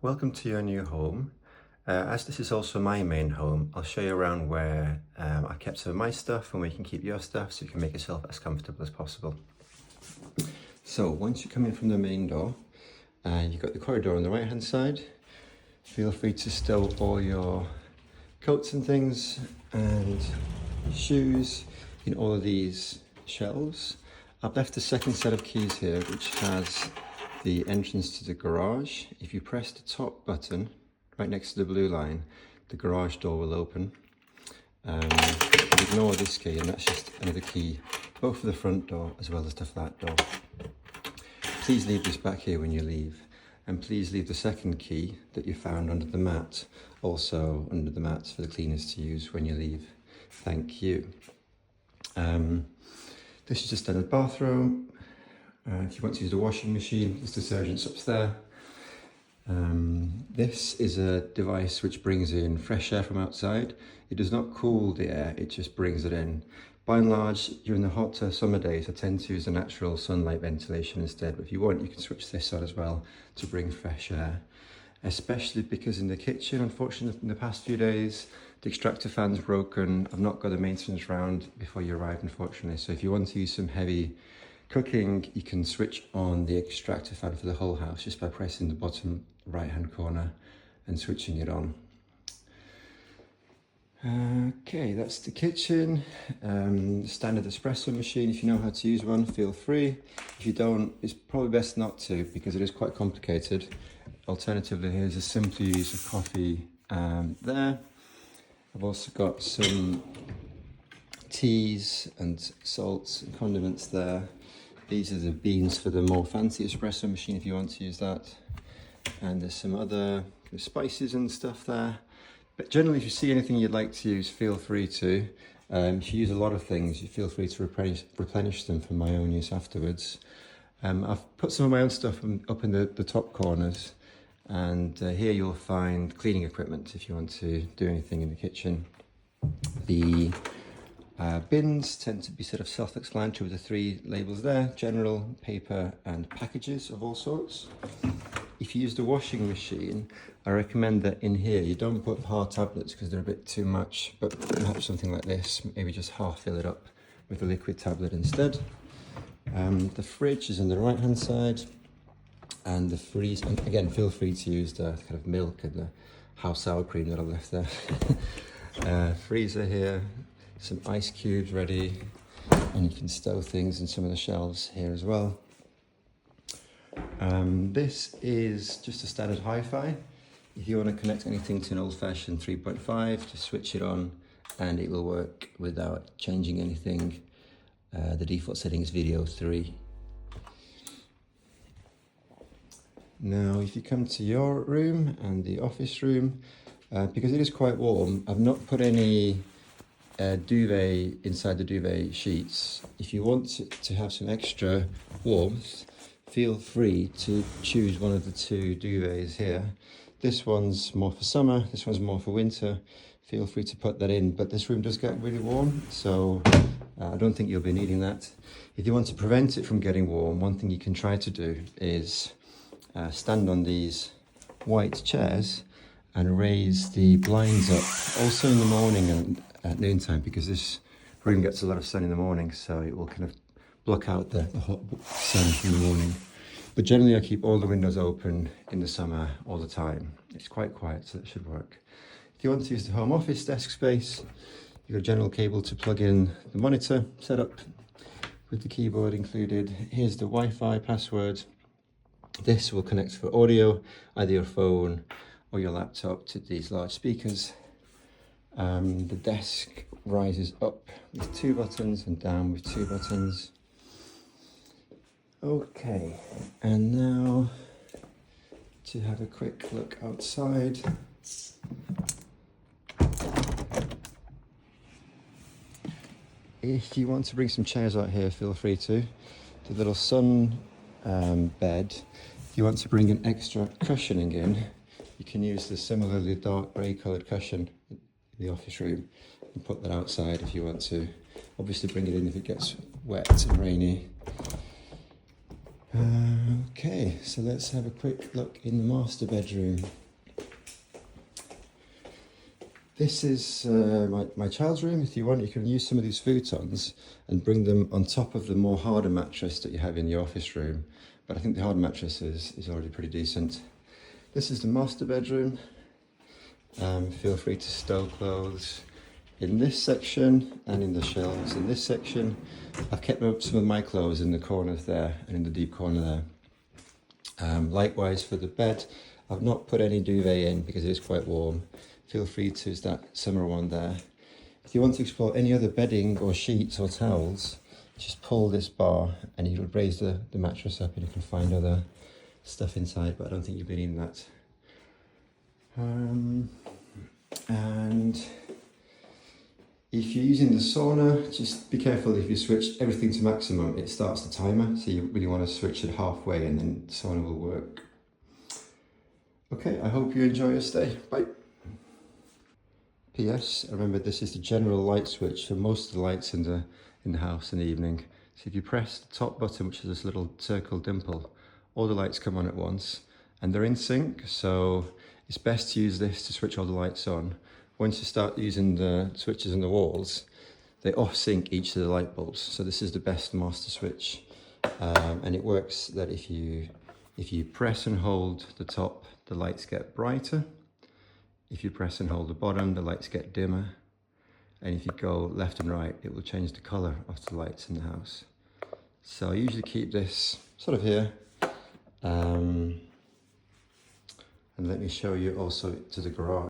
Welcome to your new home. As this is also my main home, I'll show you around where I kept some of my stuff and where you can keep your stuff so you can make yourself as comfortable as possible. So once you come in from the main door, you've got the corridor on the right hand side. Feel free to stow all your coats and things and shoes in all of these shelves. I've left the second set of keys here, which has the entrance to the garage. If you press the top button right next to the blue line, the garage door will open. Ignore this key, and that's just another key, both for the front door as well as the flat door. Please leave this back here when you leave, and please leave the second key that you found under the mat also under the mats for the cleaners to use when you leave. Thank you. This is just a standard bathroom. If you want to use the washing machine, there's detergents up there. This is a device which brings in fresh air from outside. It does not cool the air, it just brings it in. By and large, during the hot summer days, I tend to use the natural sunlight ventilation instead, but if you want, you can switch this on as well to bring fresh air. Especially because in the kitchen, unfortunately, in the past few days, the extractor fan's broken. I've not got a maintenance round before you arrive, unfortunately. So if you want to use some heavy cooking, you can switch on the extractor fan for the whole house just by pressing the bottom right hand corner and switching it on. Okay, that's the kitchen. Standard espresso machine. If you know how to use one, feel free. If you don't, it's probably best not to because it is quite complicated. Alternatively, here's a simple use of coffee there. I've also got some teas and salts and condiments there. These are the beans for the more fancy espresso machine if you want to use that. And there's some other spices and stuff there. But generally, if you see anything you'd like to use, feel free to. If you use a lot of things, you feel free to replenish them for my own use afterwards. I've put some of my own stuff up in the top corners. And here you'll find cleaning equipment if you want to do anything in the kitchen. The bins tend to be sort of self-explanatory with the three labels there: general, paper and packages of all sorts. If you use the washing machine, I recommend that in here you don't put hard tablets because they're a bit too much, but perhaps something like this, maybe just half fill it up with a liquid tablet instead. The fridge is on the right hand side, and the freezer, and again, feel free to use the kind of milk and the house sour cream that I've left there. Freezer here, some ice cubes ready, and you can stow things in some of the shelves here as well. This is just a standard hi-fi. If you want to connect anything to an old-fashioned 3.5, just switch it on and it will work without changing anything. The default setting is video 3. Now, if you come to your room and the office room, because it is quite warm, I've not put any duvet inside the duvet sheets. If you want to have some extra warmth, feel free to choose one of the two duvets here. This one's more for summer, this one's more for winter. Feel free to put that in, but this room does get really warm, so I don't think you'll be needing that. If you want to prevent it from getting warm, one thing you can try to do is stand on these white chairs and raise the blinds up, also in the morning and at noontime, because this room gets a lot of sun in the morning, so it will kind of block out the hot sun in the morning. But generally I keep all the windows open in the summer all the time. It's quite quiet, so that should work. If you want to use the home office desk space, you've got a general cable to plug in the monitor setup with the keyboard included. Here's the Wi-Fi password. This will connect for audio, either your phone or your laptop, to these large speakers. The desk rises up with 2 buttons and down with 2 buttons. Okay, and now to have a quick look outside. If you want to bring some chairs out here, feel free to. The little sun bed, if you want to bring an extra cushioning in, you can use the similarly dark grey coloured cushion in the office room and put that outside if you want to. Obviously bring it in if it gets wet and rainy. Okay, so let's have a quick look in the master bedroom. This is my child's room. If you want, you can use some of these futons and bring them on top of the more harder mattress that you have in your office room. But I think the hard mattress is already pretty decent. This is the master bedroom. Feel free to stow clothes in this section and in the shelves. In this section, I've kept some of my clothes in the corners there and in the deep corner there. Likewise for the bed, I've not put any duvet in because it is quite warm. Feel free to use that summer one there. If you want to explore any other bedding or sheets or towels, just pull this bar and it'll raise the mattress up and you can find other stuff inside, but I don't think you'll be needing that. And if you're using the sauna, just be careful. If you switch everything to maximum, it starts the timer, so you really want to switch it halfway and then the sauna will work. Okay, I hope you enjoy your stay. Bye. PS, remember this is the general light switch for most of the lights in the house in the evening. So if you press the top button, which is this little circle dimple, all the lights come on at once and they're in sync, so it's best to use this to switch all the lights on. Once you start using the switches in the walls, they off sync each of the light bulbs. So this is the best master switch, and it works that if you press and hold the top, the lights get brighter. If you press and hold the bottom, the lights get dimmer. And if you go left and right, it will change the color of the lights in the house. So I usually keep this sort of here. And let me show you also to the garage.